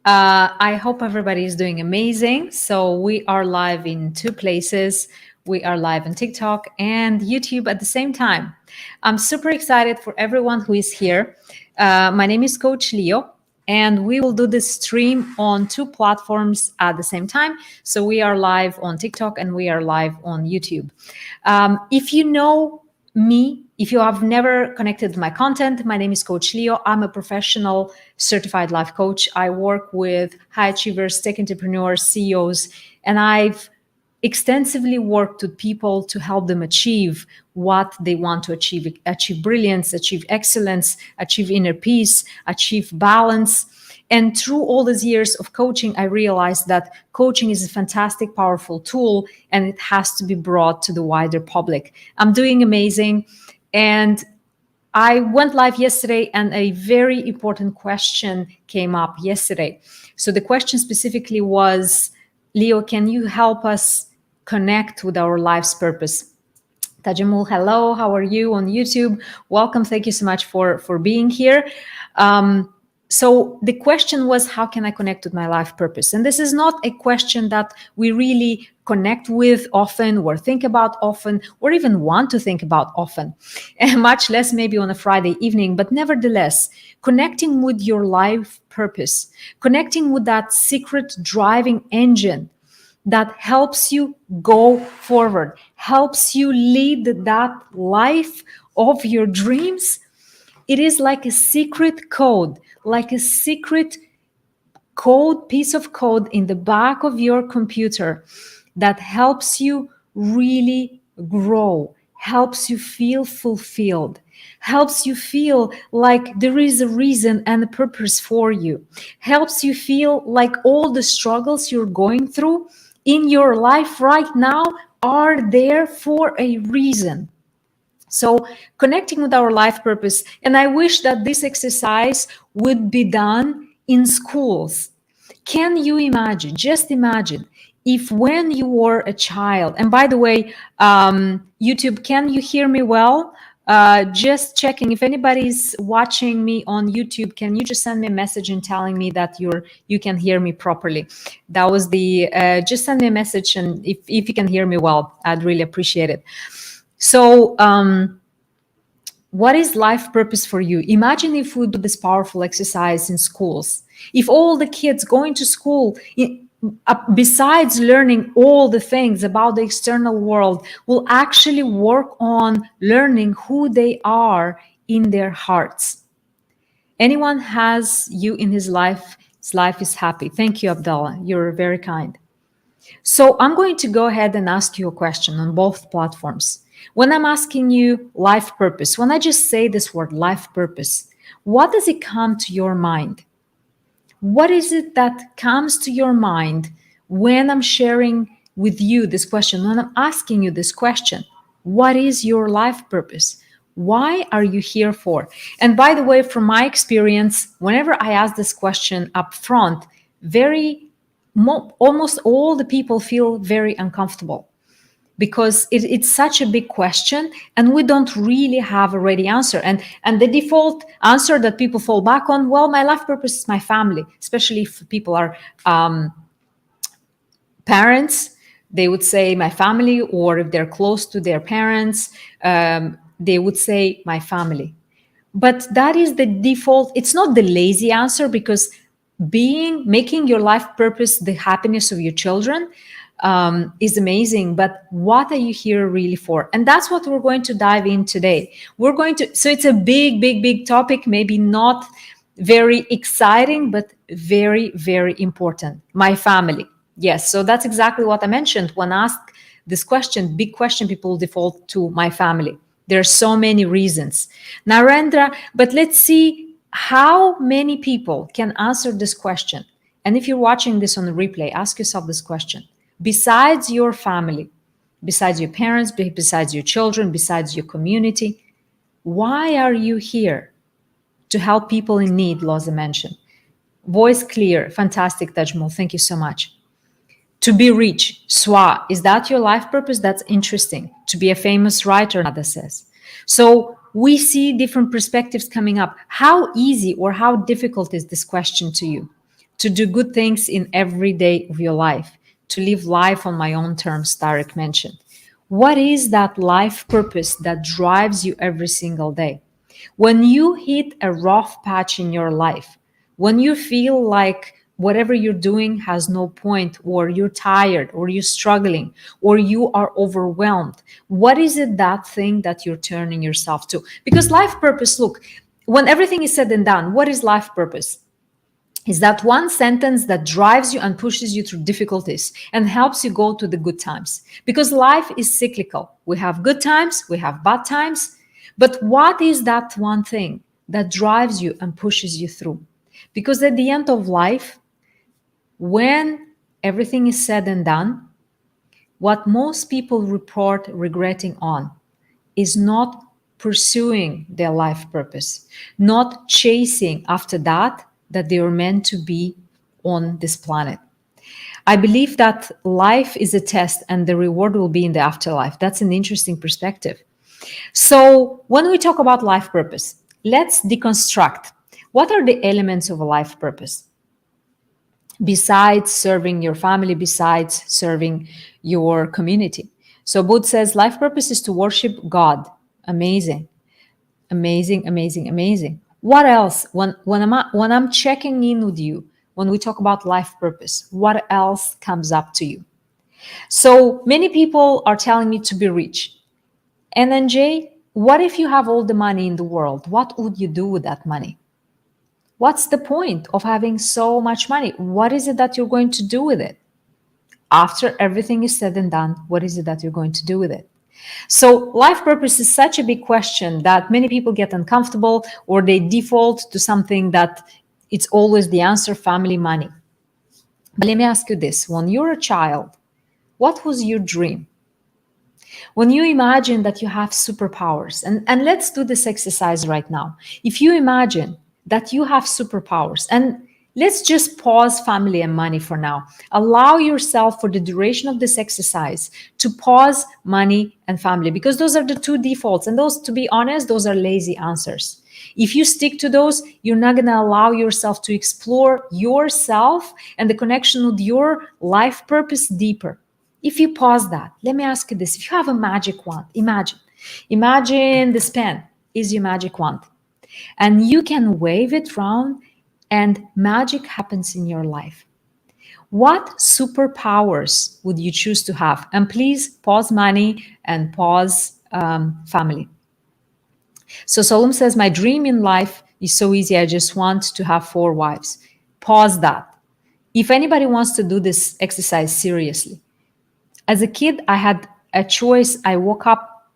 I hope everybody is doing amazing. So we are live in two places. We are live on TikTok and YouTube at the same time. I'm super excited for everyone who is here. My name is Coach Leo, and we will do this stream on two platforms at the same time. So we are live on TikTok and we are live on YouTube. If you know me, if you have never connected with my content, my name is Coach Leo. I'm a professional certified life coach. I work with high achievers, tech entrepreneurs, CEOs, and I've extensively worked with people to help them achieve what they want to achieve brilliance, achieve excellence, achieve inner peace, achieve balance. And through all these years of coaching, I realized that coaching is a fantastic, powerful tool, and it has to be brought to the wider public. I'm doing amazing. And I went live yesterday, and a very important question came up yesterday. So the question specifically was, Leo, can you help us connect with our life's purpose? Tajamul, hello, how are you on YouTube? Welcome, thank you so much for being here. So the question was, how can I connect with my life purpose? And this is not a question that we really connect with often or think about often or even want to think about often, and much less maybe on a Friday evening. But nevertheless, connecting with your life purpose, connecting with that secret driving engine that helps you go forward, helps you lead that life of your dreams. It is like a secret code, like a secret code, piece of code in the back of your computer that helps you really grow, helps you feel fulfilled, helps you feel like there is a reason and a purpose for you, helps you feel like all the struggles you're going through in your life right now are there for a reason. So connecting with our life purpose, and I wish that this exercise would be done in schools. Can you imagine, just imagine, if when you were a child, and by the way, YouTube, can you hear me well? Just checking, if anybody's watching me on YouTube, can you just send me a message and telling me that you can hear me properly? That was the, just send me a message, and if you can hear me well, I'd really appreciate it. So what is life purpose for you? Imagine if we do this powerful exercise in schools. If all the kids going to school, besides learning all the things about the external world, will actually work on learning who they are in their hearts. Anyone has you in his life is happy. Thank you, Abdallah. You're very kind. So I'm going to go ahead and ask you a question on both platforms. When I'm asking you life purpose, when I just say this word life purpose, what does it come to your mind? What is it that comes to your mind when I'm sharing with you this question, when I'm asking you this question? What is your life purpose? Why are you here for? And by the way, from my experience, whenever I ask this question up front, almost all the people feel very uncomfortable, because it's such a big question and we don't really have a ready answer. And the default answer that people fall back on, well, my life purpose is my family, especially if people are parents, they would say my family, or if they're close to their parents, they would say my family. But that is the default. It's not the lazy answer, because making your life purpose the happiness of your children is amazing. But what are you here really for? And that's what we're going to dive in today. So it's a big topic, maybe not very exciting, but very, very important. My family. Yes. So that's exactly what I mentioned. When asked this question, big question, people default to my family. There are so many reasons. Narendra, but let's see how many people can answer this question. And if you're watching this on the replay, ask yourself this question. Besides your family, besides your parents, besides your children, besides your community, why are you here? To help people in need, Loza mentioned. Voice clear, fantastic, Tajmul, thank you so much. To be rich, Swa, is that your life purpose? That's interesting. To be a famous writer, Nada says. So we see different perspectives coming up. How easy or how difficult is this question to you? to do good things in every day of your life, to live life on my own terms, Tarek mentioned. What is that life purpose that drives you every single day? When you hit a rough patch in your life, when you feel like whatever you're doing has no point, or you're tired, or you're struggling, or you are overwhelmed, what is it, that thing that you're turning yourself to? Because life purpose, look, when everything is said and done, what is life purpose? Is that one sentence that drives you and pushes you through difficulties and helps you go to the good times. Because life is cyclical. We have good times, we have bad times. But what is that one thing that drives you and pushes you through? Because at the end of life, when everything is said and done, what most people report regretting on is not pursuing their life purpose, not chasing after that they are meant to be on this planet. I believe that life is a test and the reward will be in the afterlife. That's an interesting perspective. So when we talk about life purpose, let's deconstruct. What are the elements of a life purpose? Besides serving your family, besides serving your community. So Booth says life purpose is to worship God. Amazing, amazing, amazing, amazing. What else? When I'm checking in with you, when we talk about life purpose, what else comes up to you? So many people are telling me to be rich. And then Jay, what if you have all the money in the world? What would you do with that money? What's the point of having so much money? What is it that you're going to do with it? After everything is said and done, what is it that you're going to do with it? So life purpose is such a big question that many people get uncomfortable, or they default to something that it's always the answer: family, money. But let me ask you this. When you're a child, what was your dream? When you imagine that you have superpowers, and let's do this exercise right now. If you imagine that you have superpowers, and let's just pause family and money for now. Allow yourself for the duration of this exercise to pause money and family, because those are the two defaults. And those, to be honest, those are lazy answers. If you stick to those, you're not going to allow yourself to explore yourself and the connection with your life purpose deeper. If you pause that, let me ask you this. If you have a magic wand, imagine this pen is your magic wand, and you can wave it around and magic happens in your life. What superpowers would you choose to have? And please pause money and pause family. So Solom says, my dream in life is so easy. I just want to have 4 wives. Pause that. If anybody wants to do this exercise seriously, as a kid, I had a choice. I woke up.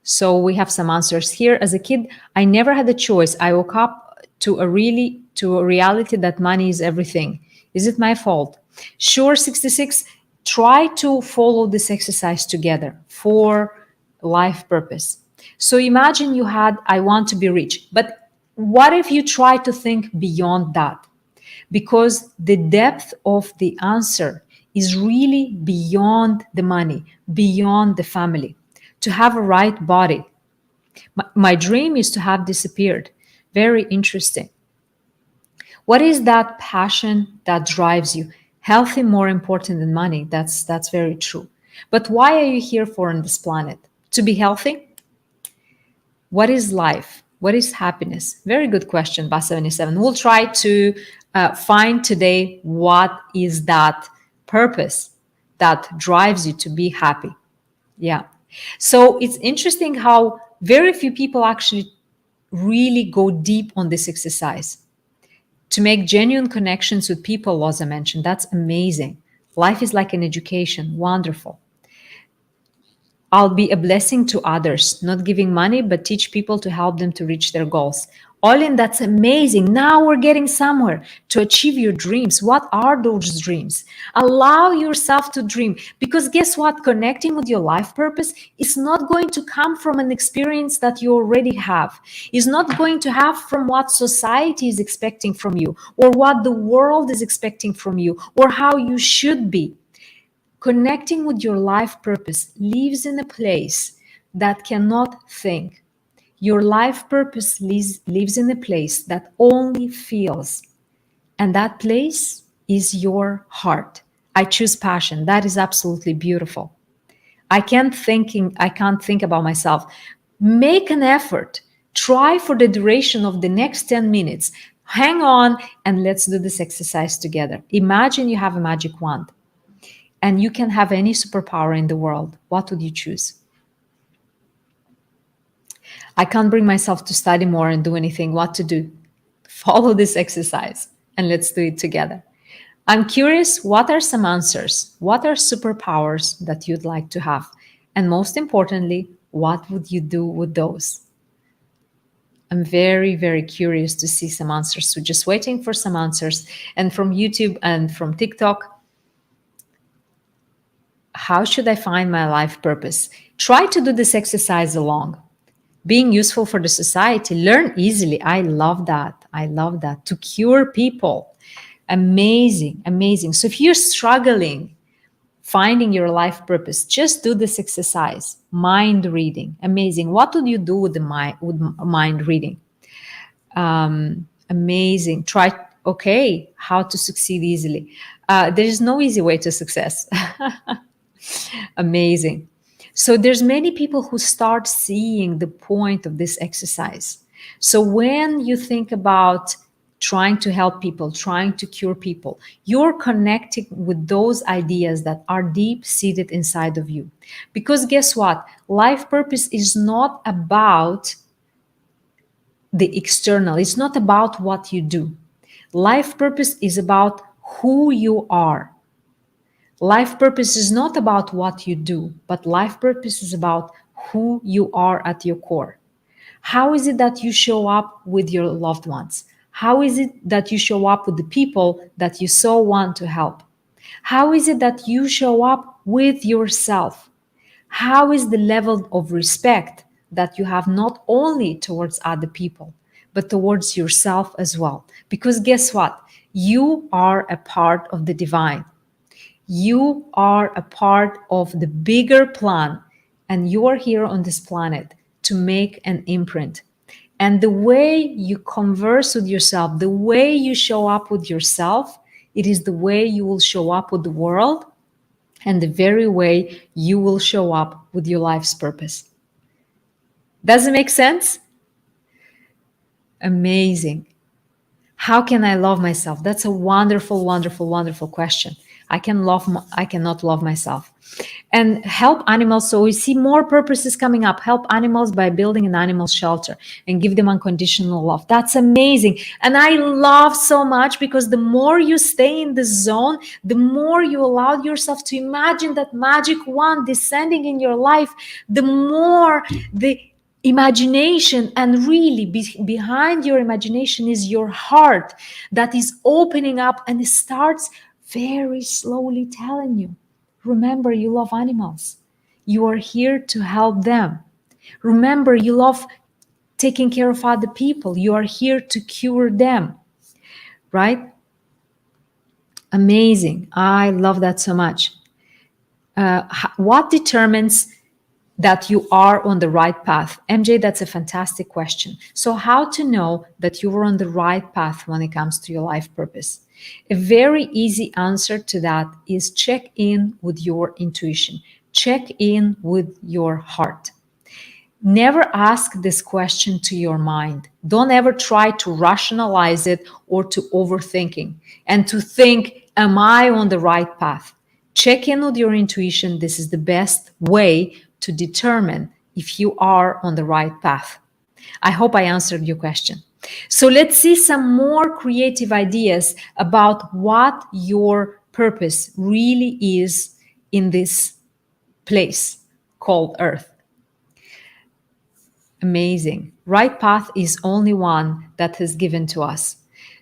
So we have some answers here. As a kid, I never had a choice. I woke up to a reality that money is everything. Is it my fault? Sure, 66. Try to follow this exercise together for life purpose. So imagine you had, I want to be rich. But what if you try to think beyond that? Because the depth of the answer is really beyond the money, beyond the family. To have a right body. My dream is to have disappeared. Very interesting. What is that passion that drives you? Healthy more important than money. That's very true. But why are you here for on this planet? To be healthy? What is life? What is happiness? Very good question, Bas77. We'll try to find today what is that purpose that drives you to be happy. Yeah. So it's interesting how very few people actually really go deep on this exercise. To make genuine connections with people, as I mentioned, that's amazing. Life is like an education. Wonderful. I'll be a blessing to others, not giving money, but teach people to help them to reach their goals. Olin, that's amazing. Now we're getting somewhere to achieve your dreams. What are those dreams? Allow yourself to dream, because guess what? Connecting with your life purpose is not going to come from an experience that you already have. It's not going to have from what society is expecting from you, or what the world is expecting from you, or how you should be. Connecting with your life purpose lives in a place that cannot think. Your life purpose lives in a place that only feels. And that place is your heart. I choose passion. That is absolutely beautiful. I can't think about myself. Make an effort. Try for the duration of the next 10 minutes. Hang on and let's do this exercise together. Imagine you have a magic wand and you can have any superpower in the world. What would you choose? I can't bring myself to study more and do anything. What to do? Follow this exercise and let's do it together. I'm curious, what are some answers? What are superpowers that you'd like to have? And most importantly, what would you do with those? I'm very, very curious to see some answers. So just waiting for some answers. And from YouTube and from TikTok, how should I find my life purpose? Try to do this exercise along. Being useful for the society, learn easily. I love that. I love that. To cure people. Amazing, amazing. So if you're struggling finding your life purpose, just do this exercise. Mind reading. Amazing. What would you do with the mind reading? Amazing. Try, okay, how to succeed easily. There is no easy way to success. Amazing. So there's many people who start seeing the point of this exercise. So when you think about trying to help people, trying to cure people, you're connecting with those ideas that are deep seated inside of you. Because guess what? Life purpose is not about the external, it's not about what you do. Life purpose is about who you are. Life purpose is not about what you do, but life purpose is about who you are at your core. How is it that you show up with your loved ones? How is it that you show up with the people that you so want to help? How is it that you show up with yourself? How is the level of respect that you have not only towards other people, but towards yourself as well? Because guess what? You are a part of the divine. You are a part of the bigger plan, and you are here on this planet to make an imprint. And the way you converse with yourself, the way you show up with yourself, it is the way you will show up with the world and the very way you will show up with your life's purpose. Does it make sense? Amazing. How can I love myself? That's a wonderful, wonderful, wonderful question. I cannot love myself. And help animals. So we see more purposes coming up. Help animals by building an animal shelter and give them unconditional love. That's amazing. And I love so much because the more you stay in the zone, the more you allow yourself to imagine that magic wand descending in your life, the more the imagination, and really behind your imagination is your heart that is opening up, and it starts very slowly telling you, remember, you love animals. You are here to help them. Remember, you love taking care of other people. You are here to cure them, right? Amazing. I love that so much. What determines that you are on the right path? MJ, that's a fantastic question. So how to know that you are on the right path when it comes to your life purpose? A very easy answer to that is check in with your intuition. Check in with your heart. Never ask this question to your mind. Don't ever try to rationalize it or to overthinking and to think, am I on the right path? Check in with your intuition. This is the best way to determine if you are on the right path. I hope I answered your question. So let's see some more creative ideas about what your purpose really is in this place called Earth. Amazing. Right path is only one that is given to us.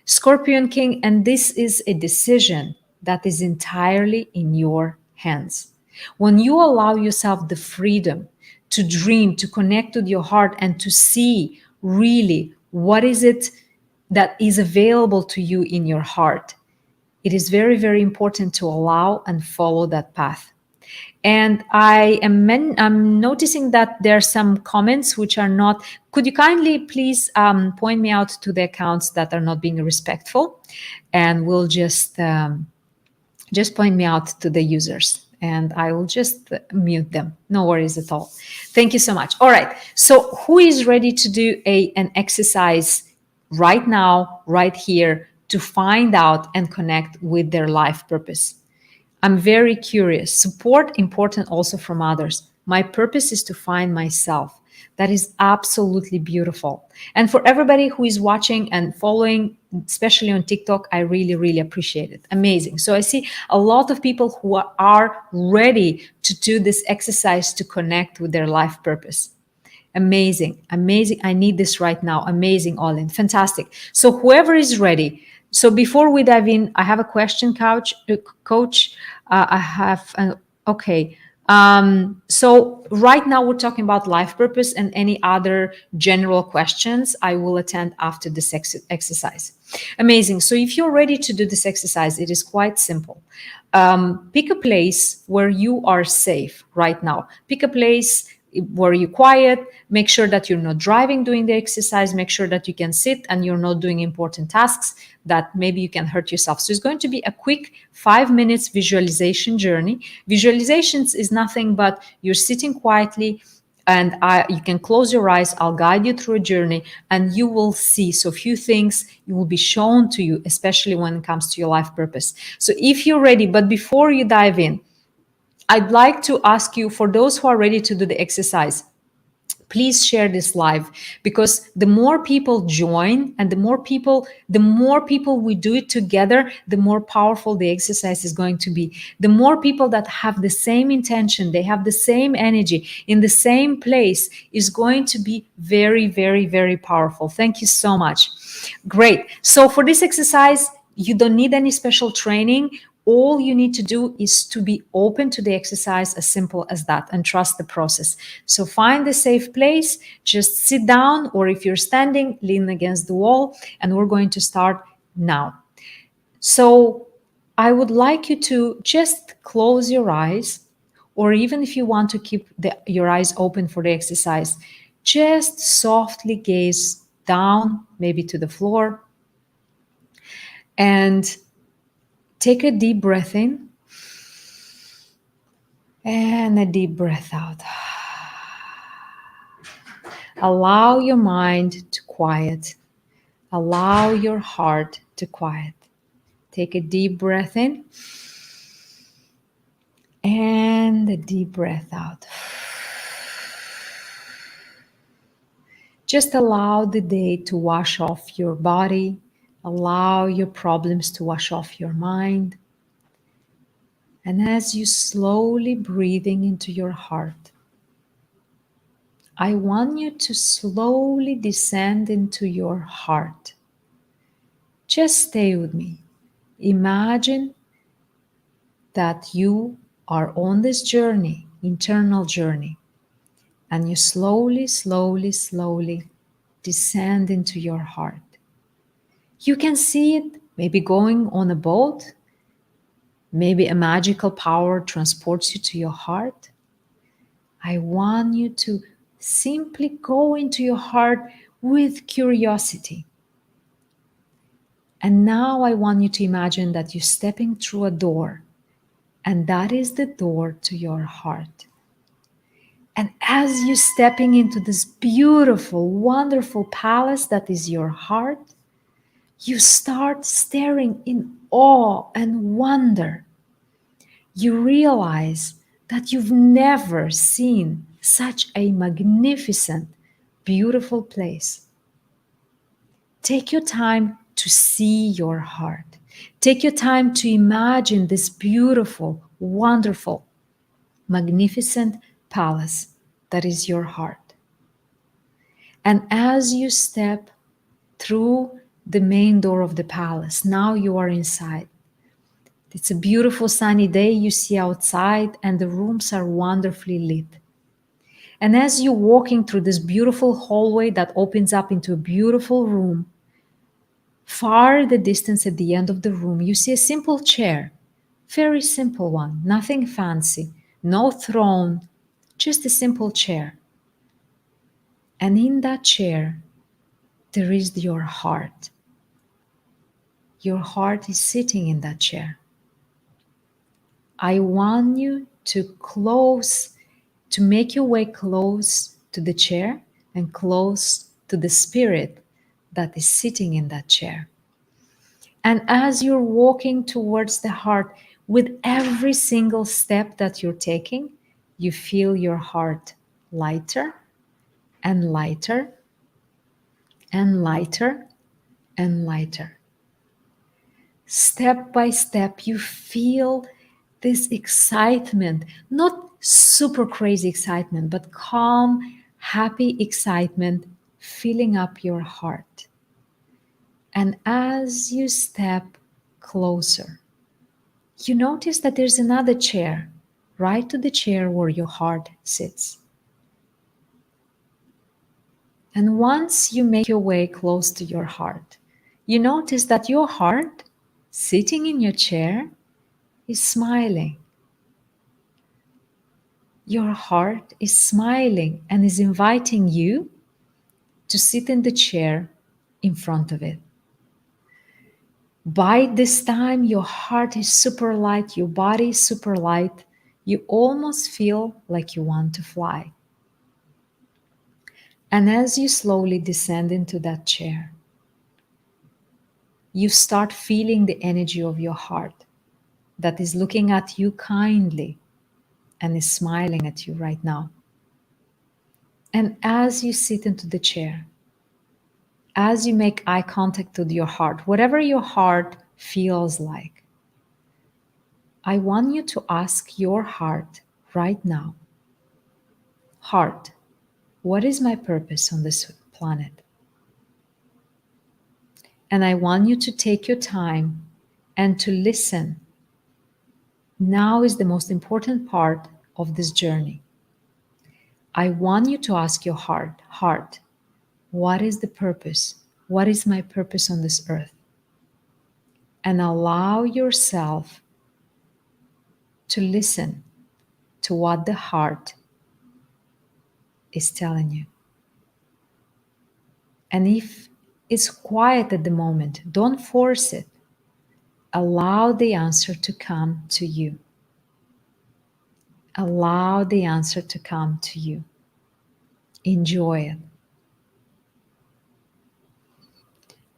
Scorpion King, and this is a decision that is entirely in your hands. When you allow yourself the freedom to dream, to connect with your heart, and to see really what is it that is available to you in your heart, it is very, very important to allow and follow that path. And I'm noticing that there are some comments which are not. Could you kindly please point me out to the accounts that are not being respectful? And we'll just point me out to the users and I will just mute them. No worries at all. Thank you so much. All right. So who is ready to do an exercise right now, right here, to find out and connect with their life purpose? I'm very curious. Support important also from others. My purpose is to find myself. That is absolutely beautiful. And for everybody who is watching and following, especially on TikTok, I really, really appreciate it. Amazing. So I see a lot of people who are ready to do this exercise to connect with their life purpose. Amazing, amazing. I need this right now. Amazing, Olin. Fantastic. So whoever is ready. So before we dive in, I have a question, coach. I have an okay. So right now we're talking about life purpose and any other general questions I will attend after this exercise. Amazing. So if you're ready to do this exercise, it is quite simple. Pick a place where you are safe right now. Pick a place where you're quiet. Make sure that you're not driving doing the exercise. Make sure that you can sit and you're not doing important tasks that maybe you can hurt yourself. So it's going to be a quick 5 minutes visualization journey. Visualizations is nothing but you're sitting quietly and you can close your eyes. I'll guide you through a journey and you will see. So a few things will be shown to you, especially when it comes to your life purpose. So if you're ready, but before you dive in, I'd like to ask you, for those who are ready to do the exercise, please share this live, because the more people join and the more people we do it together, the more powerful the exercise is going to be. The more people that have the same intention, they have the same energy in the same place, is going to be very, very, very powerful. Thank you so much. Great. So for this exercise, you don't need any special training. All you need to do is to be open to the exercise, as simple as that, and trust the process. So find a safe place, just sit down, or if you're standing, lean against the wall, and we're going to start now. So I would like you to just close your eyes, or even if you want to keep your eyes open for the exercise, just softly gaze down, maybe to the floor, and take a deep breath in and a deep breath out. Allow your mind to quiet. Allow your heart to quiet. Take a deep breath in and a deep breath out. Just allow the day to wash off your body. Allow your problems to wash off your mind. And as you slowly breathing into your heart, I want you to slowly descend into your heart. Just stay with me. Imagine that you are on this journey, internal journey, and you slowly, slowly, slowly descend into your heart. You can see it maybe going on a boat. Maybe a magical power transports you to your heart. I want you to simply go into your heart with curiosity. And now I want you to imagine that you're stepping through a door, and that is the door to your heart. And as you're stepping into this beautiful, wonderful palace that is your heart, you start staring in awe and wonder. You realize that you've never seen such a magnificent, beautiful place. Take your time to see your heart. Take your time to imagine this beautiful, wonderful, magnificent palace that is your heart. And as you step through the main door of the palace, now you are inside. It's a beautiful sunny day you see outside, and the rooms are wonderfully lit. And as you're walking through this beautiful hallway that opens up into a beautiful room, far in the distance at the end of the room, you see a simple chair, very simple one, nothing fancy, no throne, just a simple chair. And in that chair, there is your heart. Your heart is sitting in that chair. I want you to make your way close to the chair and close to the spirit that is sitting in that chair. And as you're walking towards the heart, with every single step that you're taking, you feel your heart lighter and lighter and lighter and lighter. Step by step, you feel this excitement, not super crazy excitement, but calm, happy excitement filling up your heart. And as you step closer, you notice that there's another chair right to the chair where your heart sits. And once you make your way close to your heart, you notice that your heart, sitting in your chair, is smiling. Your heart is smiling and is inviting you to sit in the chair in front of it. By this time, your heart is super light, your body is super light. You almost feel like you want to fly. And as you slowly descend into that chair, you start feeling the energy of your heart that is looking at you kindly and is smiling at you right now. And as you sit into the chair, as you make eye contact with your heart, whatever your heart feels like, I want you to ask your heart right now, heart, what is my purpose on this planet? And I want you to take your time and to listen. Now is the most important part of this journey. I want you to ask your heart, what is the purpose? What is my purpose on this earth? And allow yourself to listen to what the heart is telling you. And if it's quiet at the moment, don't force it. Allow the answer to come to you. Allow the answer to come to you. Enjoy it.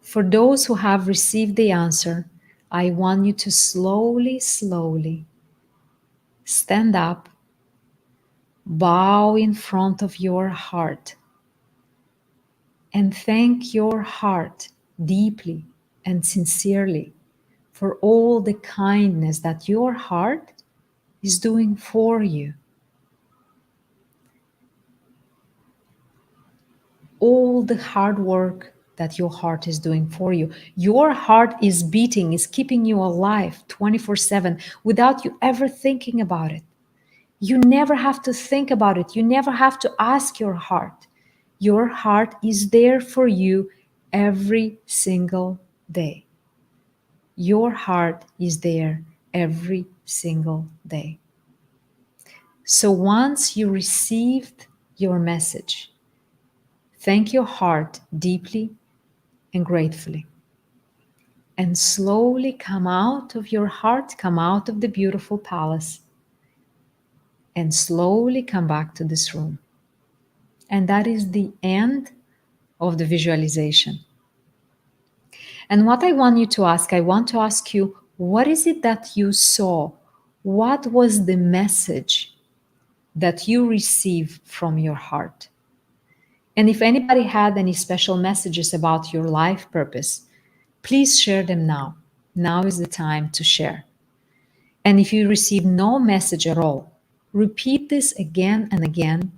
For those who have received the answer, I want you to slowly, slowly stand up, bow in front of your heart, and thank your heart deeply and sincerely for all the kindness that your heart is doing for you. All the hard work that your heart is doing for you. Your heart is beating, is keeping you alive 24/7 without you ever thinking about it. You never have to think about it. You never have to ask your heart. Your heart is there for you every single day. Your heart is there every single day. So once you received your message, thank your heart deeply and gratefully. And slowly come out of your heart, come out of the beautiful palace, and slowly come back to this room. And that is the end of the visualization. And what I want you to ask, I want to ask you, what is it that you saw? What was the message that you received from your heart? And if anybody had any special messages about your life purpose, please share them now. Now is the time to share. And if you receive no message at all, repeat this again and again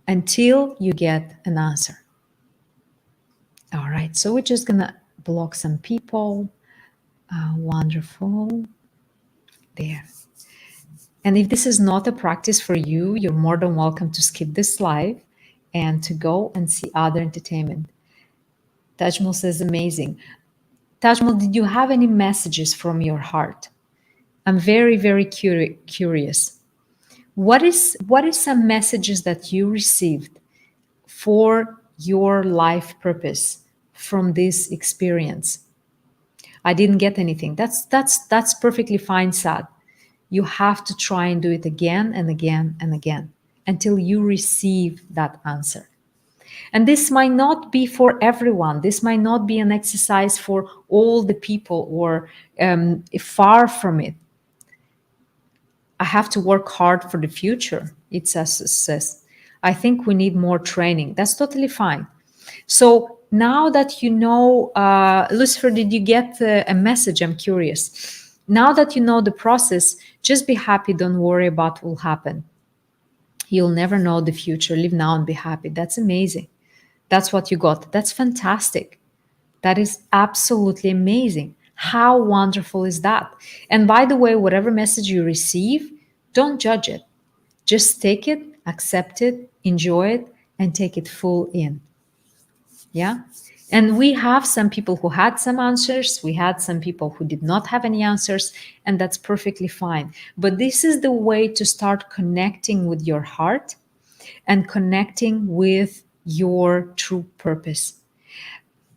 until you get an answer. All right, so we're just gonna block some people. Wonderful. There. And if this is not a practice for you, you're more than welcome to skip this live and to go and see other entertainment. Tajmul says, amazing. Tajmul, did you have any messages from your heart? I'm very, very curious. What is some messages that you received for your life purpose from this experience? I didn't get anything. That's perfectly fine, Sad. You have to try and do it again and again and again until you receive that answer. And this might not be for everyone. This might not be an exercise for all the people, or far from it. I have to work hard for the future. It says, I think we need more training. That's totally fine. So now that you know, Lucifer, did you get a message? I'm curious. Now that you know the process, just be happy. Don't worry about what will happen. You'll never know the future. Live now and be happy. That's amazing. That's what you got. That's fantastic. That is absolutely amazing. How wonderful is that? And by the way, whatever message you receive, don't judge it. Just take it, accept it, enjoy it, and take it full in. Yeah. And we have some people who had some answers. We had some people who did not have any answers, and that's perfectly fine. But this is the way to start connecting with your heart and connecting with your true purpose.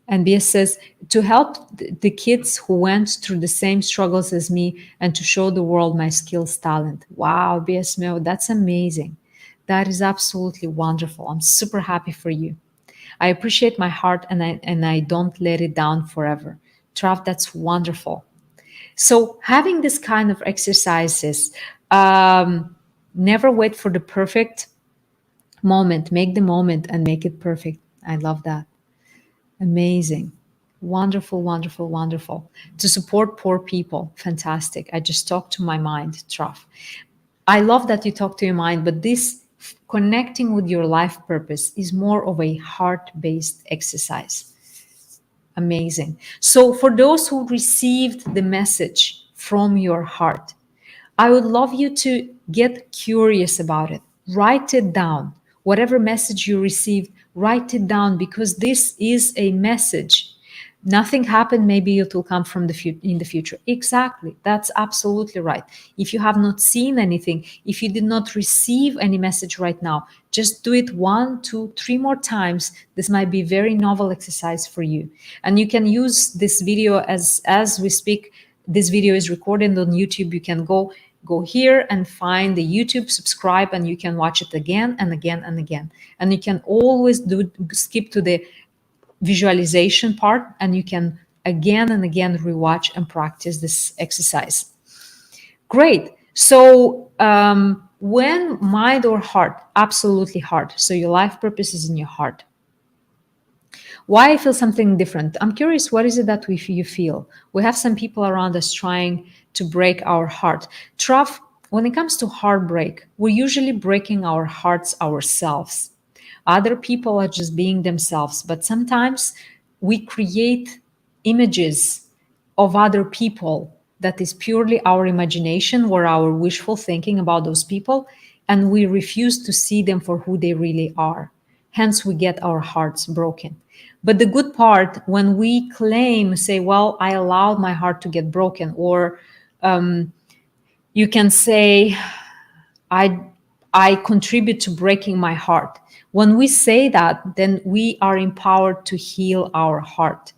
And BS says, to help the kids who went through the same struggles as me and to show the world my skills, talent. Wow, BS Mel, that's amazing. That is absolutely wonderful. I'm super happy for you. I appreciate my heart, and I don't let it down forever. Trav, that's wonderful. So having this kind of exercises, never wait for the perfect moment. Make the moment and make it perfect. I love that. Amazing. Wonderful, wonderful, wonderful. To support poor people. Fantastic. I just talked to my mind, Trav. I love that you talk to your mind, but this connecting with your life purpose is more of a heart-based exercise. Amazing. So for those who received the message from your heart, I would love you to get curious about it. Write it down. Whatever message you received, write it down, because this is a message. Nothing happened, maybe it will come from in the future. Exactly. That's absolutely right. If you have not seen anything, if you did not receive any message right now, just do it 1, 2, 3 more times. This might be a very novel exercise for you. And you can use this video as we speak. This video is recorded on YouTube. You can go here and find the YouTube, subscribe, and you can watch it again and again and again. And you can always skip to the visualization part, and you can again and again rewatch and practice this exercise. Great. So when mind or heart? Absolutely heart. So your life purpose is in your heart. Why I feel something different? I'm curious, what is it that you feel? We have some people around us trying to break our heart. Trav, when it comes to heartbreak, we're usually breaking our hearts ourselves. Other people are just being themselves, but sometimes we create images of other people that is purely our imagination or our wishful thinking about those people, and we refuse to see them for who they really are. Hence, we get our hearts broken. But the good part, when we claim, say, well, I allowed my heart to get broken, or you can say, I contribute to breaking my heart. When we say that, then we are empowered to heal our heart.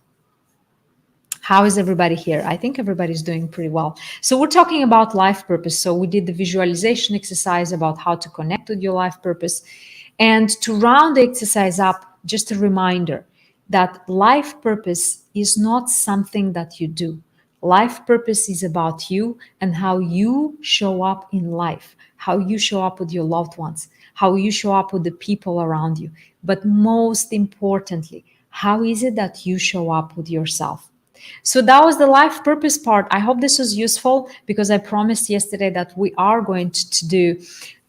How is everybody here? I think everybody's doing pretty well. So we're talking about life purpose. So we did the visualization exercise about how to connect with your life purpose. And to round the exercise up, just a reminder that life purpose is not something that you do. Life purpose is about you and how you show up in life, how you show up with your loved ones, how you show up with the people around you. But most importantly, how is it that you show up with yourself? So that was the life purpose part. I hope this was useful, because I promised yesterday that we are going to do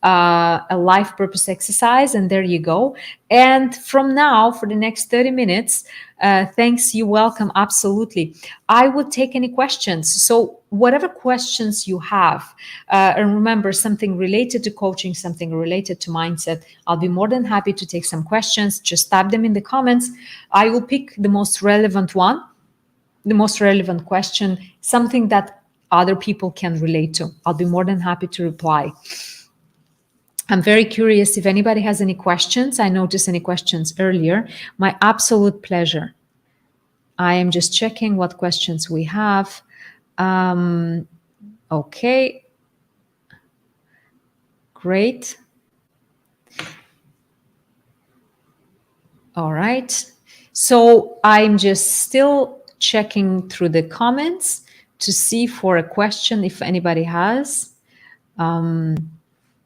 a life purpose exercise, and there you go. And from now, for the next 30 minutes, thanks, you're welcome, absolutely. I would take any questions. So whatever questions you have, and remember, something related to coaching, something related to mindset, I'll be more than happy to take some questions. Just type them in the comments. I will pick the most relevant one, the most relevant question, something that other people can relate to. I'll be more than happy to reply. I'm very curious if anybody has any questions. I noticed any questions earlier. My absolute pleasure. I am just checking what questions we have. Okay, great. All right. So I'm just still checking through the comments to see for a question if anybody has.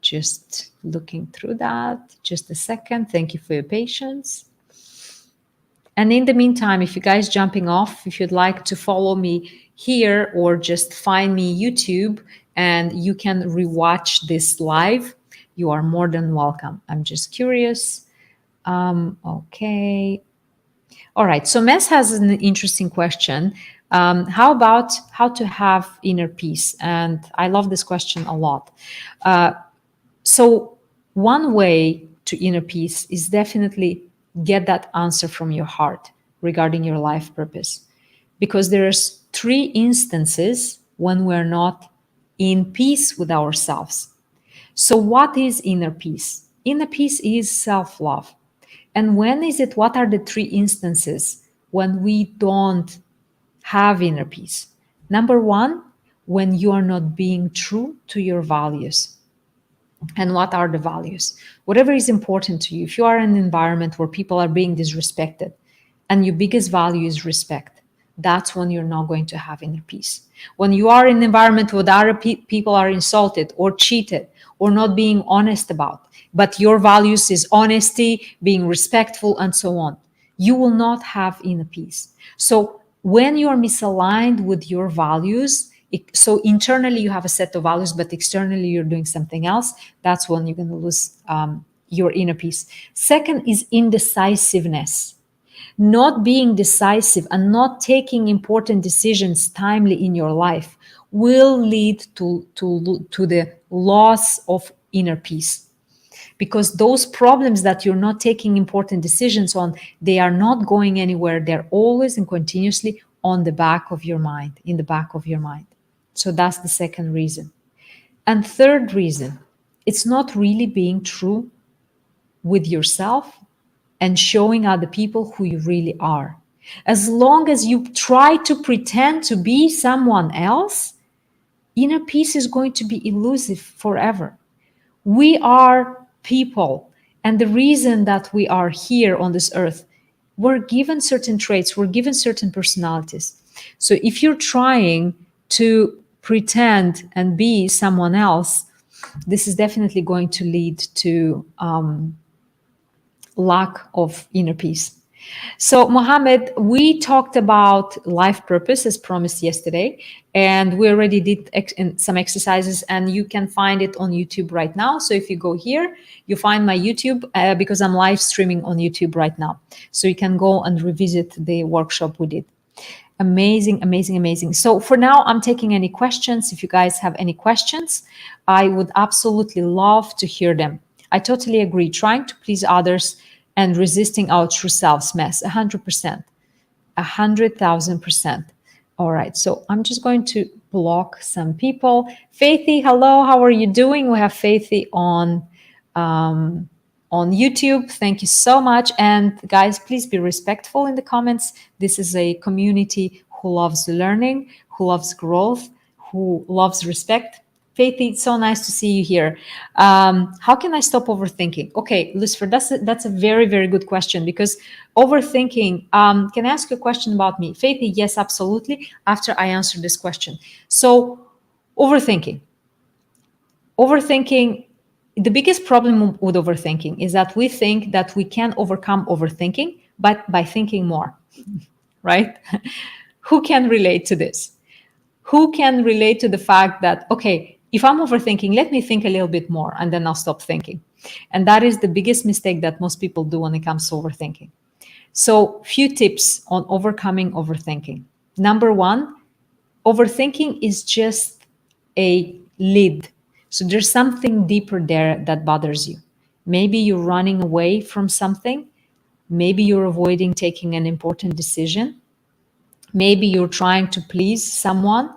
Just looking through that. Just a second. Thank you for your patience. And in the meantime, if you guys jumping off, if you'd like to follow me here or just find me YouTube and you can rewatch this live, you are more than welcome. I'm just curious. Okay. All right. So Mess has an interesting question. How about how to have inner peace? And I love this question a lot. So one way to inner peace is definitely get that answer from your heart regarding your life purpose. Because there's 3 instances when we're not in peace with ourselves. So what is inner peace? Inner peace is self-love. And when is it, what are the 3 instances when we don't have inner peace? Number 1, when you are not being true to your values. And what are the values? Whatever is important to you. If you are in an environment where people are being disrespected and your biggest value is respect, that's when you're not going to have inner peace. When you are in an environment where other people are insulted or cheated or not being honest about, but your values is honesty, being respectful, and so on, you will not have inner peace. So when you are misaligned with your values, so internally you have a set of values, but externally you're doing something else, that's when you're going to lose your inner peace. Second is indecisiveness. Not being decisive and not taking important decisions timely in your life will lead to the loss of inner peace. Because those problems that you're not taking important decisions on, they are not going anywhere. They're always and continuously on the back of your mind, in the back of your mind. So that's the second reason. And third reason, it's not really being true with yourself and showing other people who you really are. As long as you try to pretend to be someone else, inner peace is going to be elusive forever. We are people, and the reason that we are here on this earth, we're given certain traits, we're given certain personalities. So if you're trying to pretend and be someone else, this is definitely going to lead to lack of inner peace. So, Mohammed, we talked about life purpose as promised yesterday, and we already did some exercises, and you can find it on YouTube right now. So if you go here, you find my YouTube because I'm live streaming on YouTube right now. So you can go and revisit the workshop we did. Amazing, amazing, amazing. So for now, I'm taking any questions. If you guys have any questions, I would absolutely love to hear them. I totally agree. Trying to please others and resisting our true selves mess. 100%. 100,000%. All right. So I'm just going to block some people. Faithy, hello. How are you doing? We have Faithy on YouTube. Thank you so much. And guys, please be respectful in the comments. This is a community who loves learning, who loves growth, who loves respect. Faithy, it's so nice to see you here. How can I stop overthinking? Okay, Lucifer, that's a very, very good question, because overthinking, can I ask you a question about me? Faithy, yes, absolutely, after I answer this question. So overthinking, the biggest problem with overthinking is that we think that we can overcome overthinking by thinking more, right? Who can relate to this? Who can relate to the fact that, okay, if I'm overthinking, let me think a little bit more and then I'll stop thinking. And that is the biggest mistake that most people do when it comes to overthinking. So few tips on overcoming overthinking. Number 1, overthinking is just a lead. So there's something deeper there that bothers you. Maybe you're running away from something. Maybe you're avoiding taking an important decision. Maybe you're trying to please someone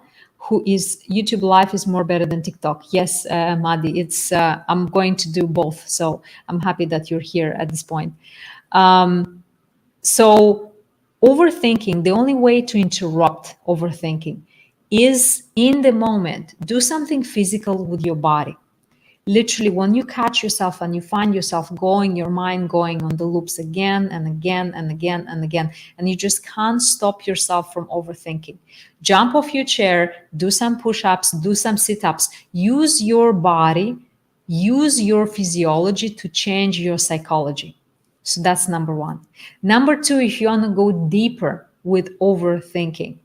who is YouTube Live is more better than TikTok. Yes, Madi, it's I'm going to do both. So I'm happy that you're here at this point. So overthinking, the only way to interrupt overthinking is in the moment. Do something physical with your body. Literally, when you catch yourself and you find yourself going, your mind going on the loops again and again and again and again, and you just can't stop yourself from overthinking, jump off your chair, do some push-ups, do some sit-ups, use your body, use your physiology to change your psychology. So that's number one. Number two, if you want to go deeper with overthinking,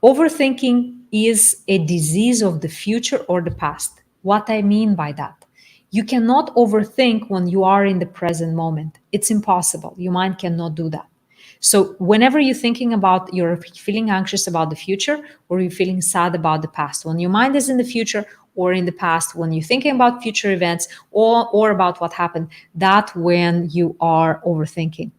overthinking is a disease of the future or the past. What I mean by that, you cannot overthink when you are in the present moment. It's impossible. Your mind cannot do that. So whenever you're thinking about, you're feeling anxious about the future or you're feeling sad about the past, when your mind is in the future or in the past, when you're thinking about future events or about what happened, that's when you are overthinking.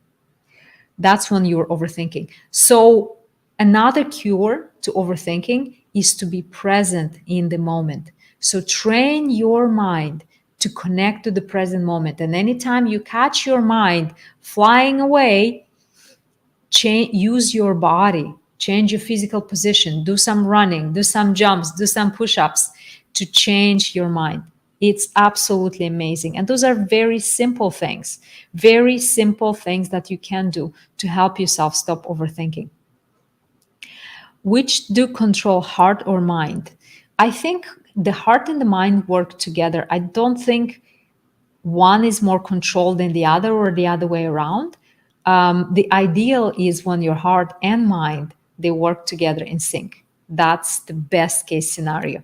That's when you're overthinking. So another cure to overthinking is to be present in the moment. So train your mind to connect to the present moment. And anytime you catch your mind flying away, use your body, change your physical position, do some running, do some jumps, do some push-ups to change your mind. It's absolutely amazing. And those are very simple things that you can do to help yourself stop overthinking. Which do control, heart or mind? I think the heart and the mind work together. I don't think one is more controlled than the other or the other way around. The ideal is when your heart and mind, they work together in sync. That's the best case scenario.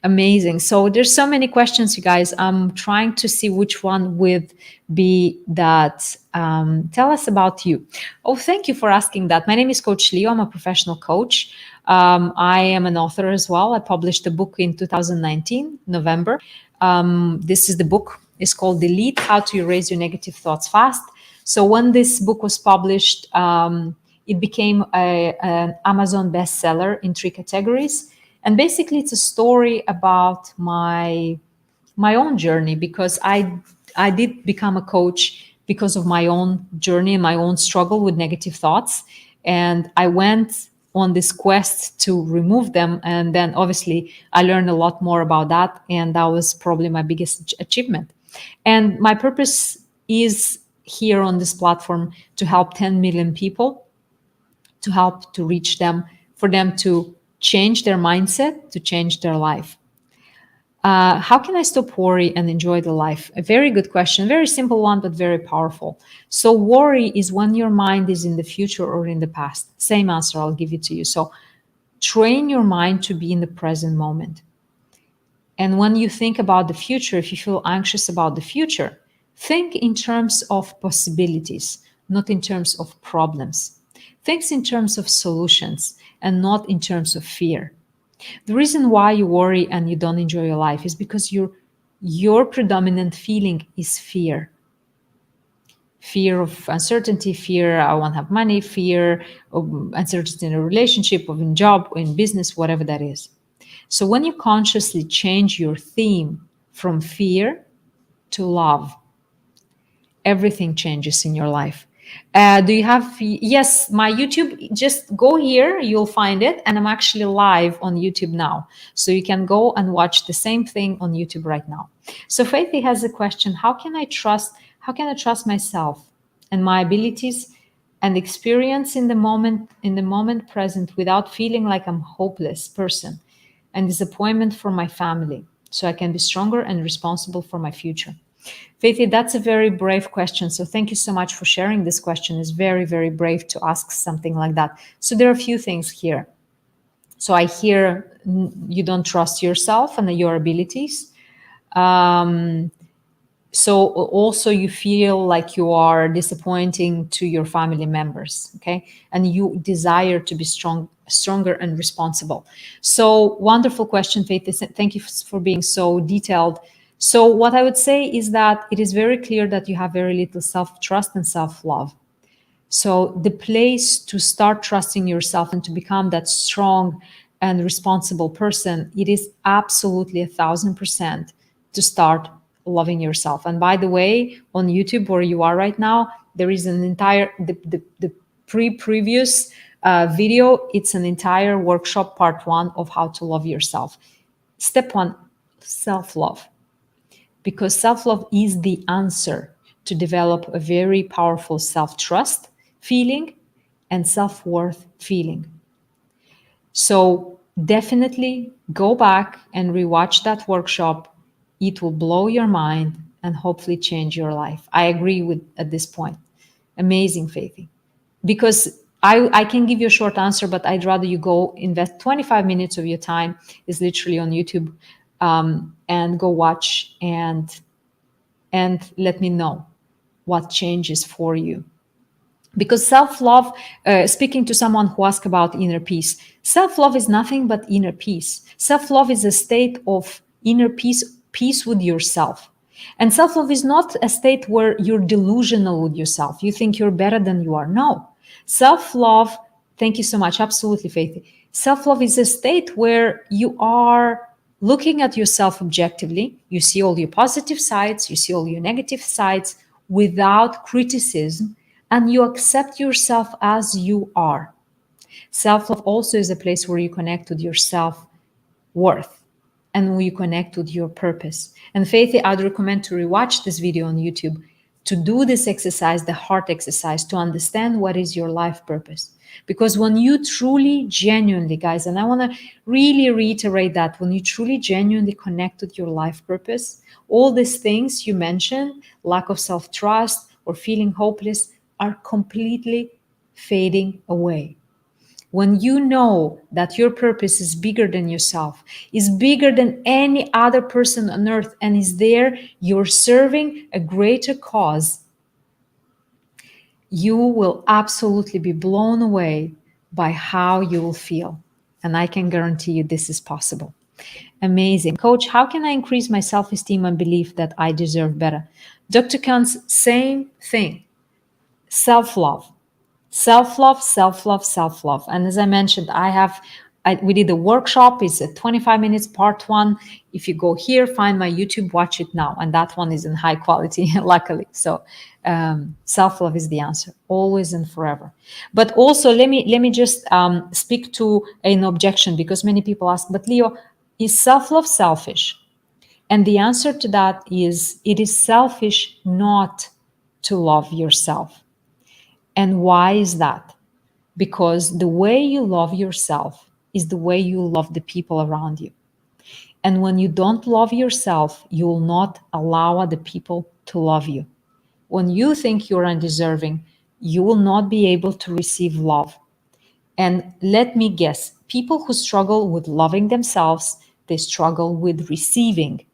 Amazing. So there's so many questions, you guys. I'm trying to see which one would be that. Tell us about you. Oh, thank you for asking that. My name is Coach Leo. I'm a professional coach. I am an author as well. I published a book in 2019, November. This is the book. It's called Delete: How to Erase Your Negative Thoughts Fast. So when this book was published, it became an Amazon bestseller in 3 categories. And basically, it's a story about my own journey, because I did become a coach because of my own journey and my own struggle with negative thoughts. And I went on this quest to remove them. And then obviously I learned a lot more about that. And that was probably my biggest achievement. And my purpose is here on this platform to help 10 million people, to help to reach them, for them to change their mindset, to change their life. How can I stop worry and enjoy the life? A very good question, very simple one, but very powerful. So worry is when your mind is in the future or in the past. Same answer, I'll give it to you. So train your mind to be in the present moment. And when you think about the future, if you feel anxious about the future, think in terms of possibilities, not in terms of problems. Think in terms of solutions and not in terms of fear. The reason why you worry and you don't enjoy your life is because your predominant feeling is fear. Fear of uncertainty, fear I won't have money, fear of uncertainty in a relationship, of in job, or in business, whatever that is. So when you consciously change your theme from fear to love, everything changes in your life. Do you have, yes, my YouTube, just go here, you'll find it. And I'm actually live on YouTube now. So you can go and watch the same thing on YouTube right now. So Faithy has a question. How can I trust myself and my abilities and experience in the moment present without feeling like I'm a hopeless person and disappointment for my family, so I can be stronger and responsible for my future? Faithy, that's a very brave question. So thank you so much for sharing this question. It's very, very brave to ask something like that. So there are a few things here. So I hear you don't trust yourself and your abilities. So also you feel like you are disappointing to your family members, okay? And you desire to be stronger and responsible. So wonderful question, Faith. Thank you for being so detailed. So what I would say is that it is very clear that you have very little self-trust and self-love. So the place to start trusting yourself and to become that strong and responsible person, it is absolutely 1,000% to start loving yourself. And by the way, on YouTube, where you are right now, there is an entire the previous video. It's an entire workshop, part one, of how to love yourself. Step one, self-love, because self-love is the answer to develop a very powerful self-trust feeling and self-worth feeling. So definitely go back and rewatch that workshop. It will blow your mind and hopefully change your life. I agree with at this point. Amazing, Faithy. Because I can give you a short answer, but I'd rather you go invest 25 minutes of your time, is literally on YouTube, and go watch and let me know what changes for you. Because self-love, speaking to someone who asked about inner peace, self-love is nothing but inner peace. Self-love is a state of inner peace with yourself. And self-love is not a state where you're delusional with yourself. You think you're better than you are. No. Self-love, thank you so much. Absolutely, Faith. Self-love is a state where you are looking at yourself objectively. You see all your positive sides, you see all your negative sides without criticism, and you accept yourself as you are. Self-love also is a place where you connect with your self-worth and where you connect with your purpose. And Faith, I'd recommend to rewatch this video on YouTube to do this exercise, the heart exercise, to understand what is your life purpose. Because when you truly, genuinely, guys, and I want to really reiterate that, when you truly, genuinely connect with your life purpose, all these things you mentioned, lack of self-trust or feeling hopeless, are completely fading away. When you know that your purpose is bigger than yourself, is bigger than any other person on earth, and is there, you're serving a greater cause, you will absolutely be blown away by how you will feel. And I can guarantee you this is possible. Amazing. Coach, how can I increase my self-esteem and belief that I deserve better? Dr. Khan's same thing. Self-love, self-love, self-love, self-love. And as I mentioned, we did a workshop. It's a 25 minutes, part one. If you go here, find my YouTube, watch it now. And that one is in high quality, luckily. So self-love is the answer, always and forever. But also, let me just speak to an objection, because many people ask, but Leo, is self-love selfish? And the answer to that is, it is selfish not to love yourself. And why is that? Because the way you love yourself is the way you love the people around you. And when you don't love yourself, you will not allow other people to love you. When you think you're undeserving, you will not be able to receive love. And let me guess, people who struggle with loving themselves, they struggle with receiving.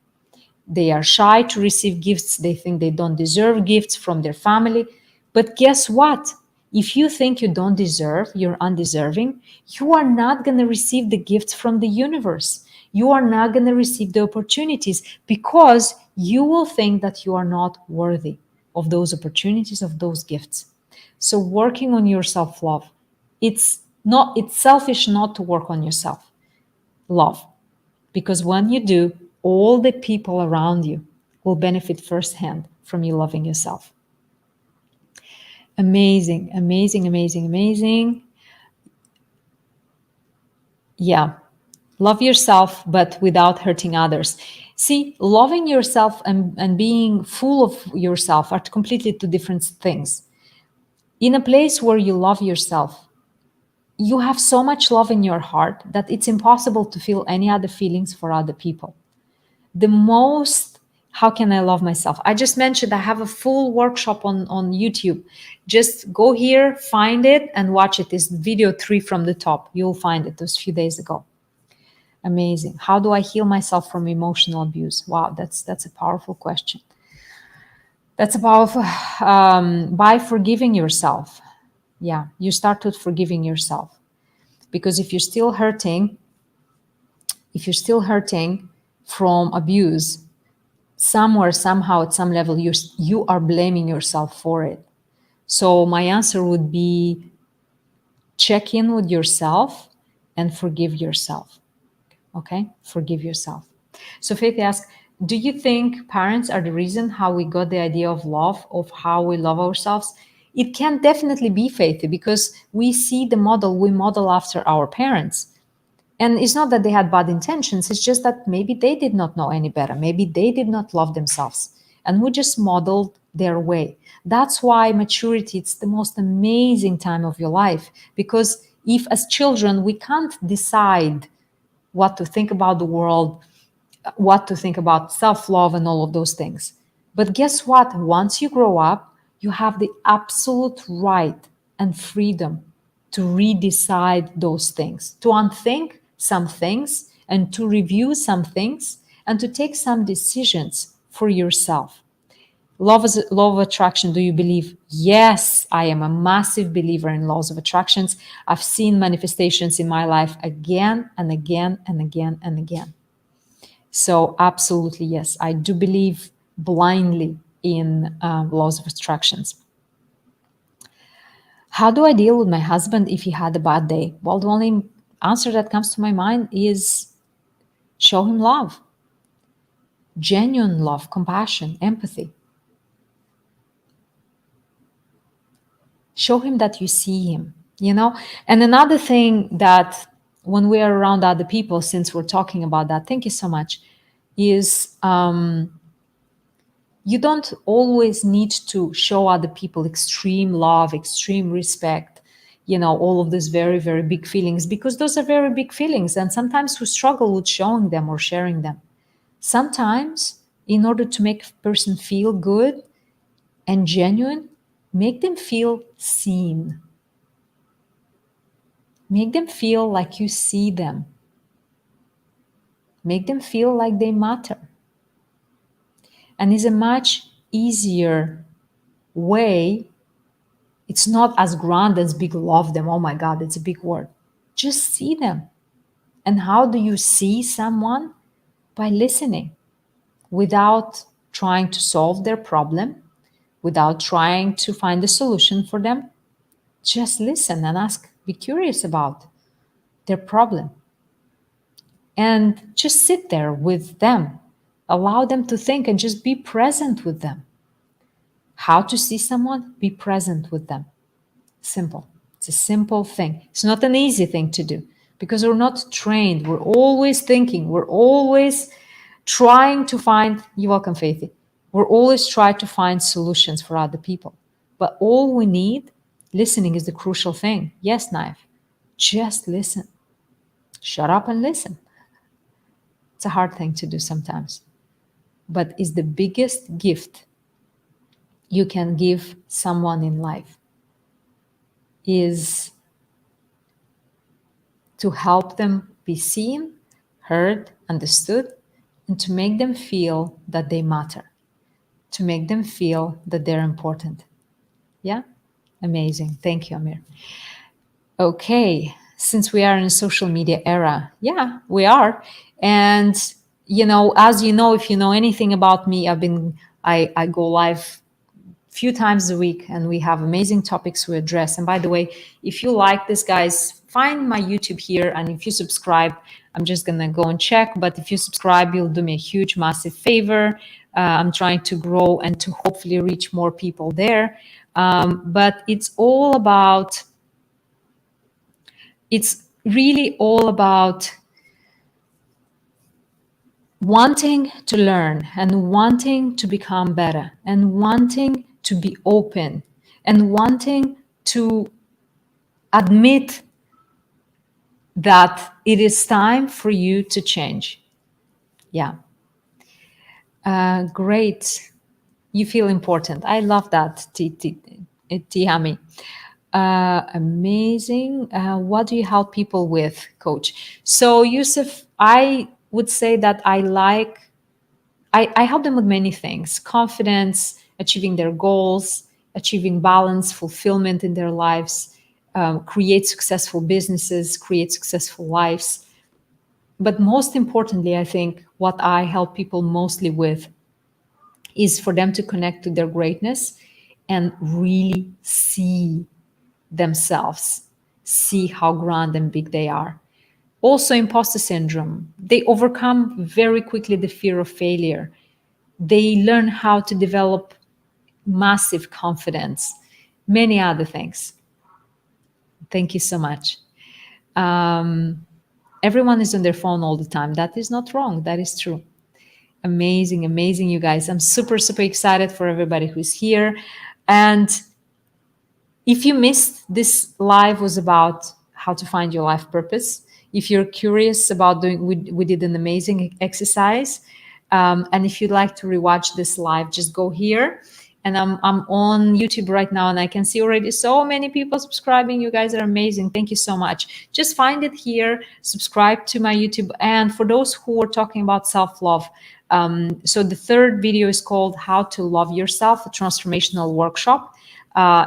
They are shy to receive gifts. They think they don't deserve gifts from their family. But guess what? If you think you don't deserve, you're undeserving, you are not going to receive the gifts from the universe. You are not going to receive the opportunities, because you will think that you are not worthy of those opportunities, of those gifts. So working on your self-love, it's selfish not to work on yourself love, because when you do, all the people around you will benefit firsthand from you loving yourself. Amazing, amazing, amazing, amazing. Yeah, love yourself, but without hurting others. See, loving yourself and being full of yourself are completely two different things. In a place where you love yourself, you have so much love in your heart that it's impossible to feel any other feelings for other people. How can I love myself? I just mentioned I have a full workshop on YouTube. Just go here, find it, and watch it. It's video 3 from the top. You'll find it. It was a few days ago. Amazing. How do I heal myself from emotional abuse? Wow, that's a powerful question. That's a powerful by forgiving yourself. Yeah, you start with forgiving yourself. Because if you're still hurting from abuse, somewhere, somehow, at some level, you are blaming yourself for it. So my answer would be, check in with yourself and forgive yourself. Okay? Forgive yourself. So Faith asks, do you think parents are the reason how we got the idea of love, of how we love ourselves? It can definitely be, Faith, because we see the model, we model after our parents. And it's not that they had bad intentions, it's just that maybe they did not know any better. Maybe they did not love themselves. And we just modeled their way. That's why maturity, it's the most amazing time of your life. Because if as children we can't decide what to think about the world, what to think about self-love and all of those things. But guess what? Once you grow up, you have the absolute right and freedom to redecide those things, to unthink some things and to review some things and to take some decisions for yourself. Law of attraction, do you believe? Yes, I am a massive believer in laws of attractions. I've seen manifestations in my life again and again and again and again. So, absolutely, yes, I do believe blindly in laws of attractions. How do I deal with my husband if he had a bad day? Well, the only answer that comes to my mind is show him love, genuine love, compassion, empathy. Show him that you see him, you know? And another thing that when we are around other people, since we're talking about that, thank you so much, is you don't always need to show other people extreme love, extreme respect, you know, all of these very, very big feelings, because those are very big feelings. And sometimes we struggle with showing them or sharing them. Sometimes, in order to make a person feel good and genuine, make them feel seen. Make them feel like you see them. Make them feel like they matter. And it's a much easier way. It's not as grand as big love them. Oh my God, it's a big word. Just see them. And how do you see someone? By listening without trying to solve their problem, without trying to find a solution for them. Just listen and ask, be curious about their problem. And just sit there with them. Allow them to think and just be present with them. How to see someone? Be present with them. Simple. It's a simple thing. It's not an easy thing to do because we're not trained. We're always thinking. We're always trying to find, you're welcome, Faithy. We're always trying to find solutions for other people. But all we need, listening is the crucial thing. Yes, Knife. Just listen. Shut up and listen. It's a hard thing to do sometimes, but it's the biggest gift you can give someone in life is to help them be seen, heard, understood, and to make them feel that they matter, to make them feel that they're important. Yeah? Amazing. Thank you, Amir. Okay, since we are in a social media era, yeah, we are. And, you know, as you know, if you know anything about me, I go live few times a week and we have amazing topics we address. And by the way, if you like this, guys, find my YouTube here. And if you subscribe, I'm just going to go and check. But if you subscribe, you'll do me a huge, massive favor. I'm trying to grow and to hopefully reach more people there. But it's really all about wanting to learn and wanting to become better and wanting to be open and wanting to admit that it is time for you to change. Yeah. Great. You feel important. I love that, Tihami. Amazing. What do you help people with, Coach? So, Yusuf, I would say that I help them with many things: confidence, achieving their goals, achieving balance, fulfillment in their lives, create successful businesses, create successful lives. But most importantly, I think what I help people mostly with is for them to connect to their greatness and really see themselves, see how grand and big they are. Also, imposter syndrome. They overcome very quickly the fear of failure. They learn how to develop massive confidence, many other things. Thank you so much. Um, Everyone is on their phone all the time. That is not wrong. That is true. Amazing, amazing, you guys. I'm super, super excited for everybody who's here. And if you missed, this live was about how to find your life purpose. If you're curious about doing, we did an amazing exercise. And if you'd like to rewatch this live, just go here. And I'm on YouTube right now, and I can see already so many people subscribing. You guys are amazing. Thank you so much. Just find it here, subscribe to my YouTube. And for those who are talking about self-love, so the third video is called How to Love Yourself, a Transformational Workshop.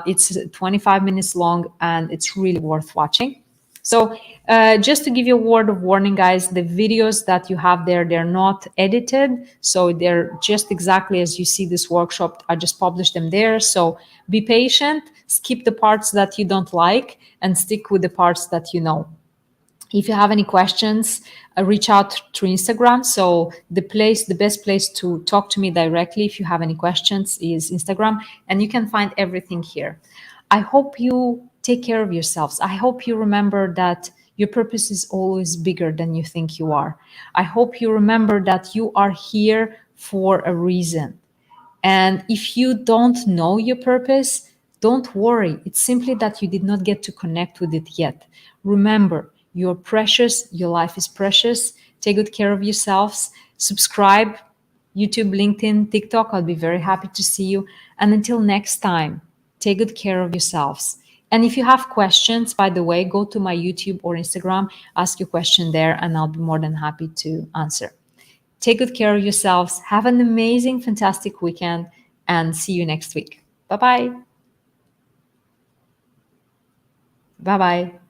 It's 25 minutes long, and it's really worth watching. So just to give you a word of warning, guys, the videos that you have there, they're not edited. So they're just exactly as you see this workshop. I just published them there. So be patient, skip the parts that you don't like, and stick with the parts that you know. If you have any questions, reach out through Instagram. So the best place to talk to me directly if you have any questions is Instagram, and you can find everything here. I hope you take care of yourselves. I hope you remember that your purpose is always bigger than you think you are. I hope you remember that you are here for a reason. And if you don't know your purpose, don't worry. It's simply that you did not get to connect with it yet. Remember, you're precious. Your life is precious. Take good care of yourselves. Subscribe, YouTube, LinkedIn, TikTok. I'll be very happy to see you. And until next time, take good care of yourselves. And if you have questions, by the way, go to my YouTube or Instagram, ask your question there, and I'll be more than happy to answer. Take good care of yourselves. Have an amazing, fantastic weekend, and see you next week. Bye bye. Bye bye.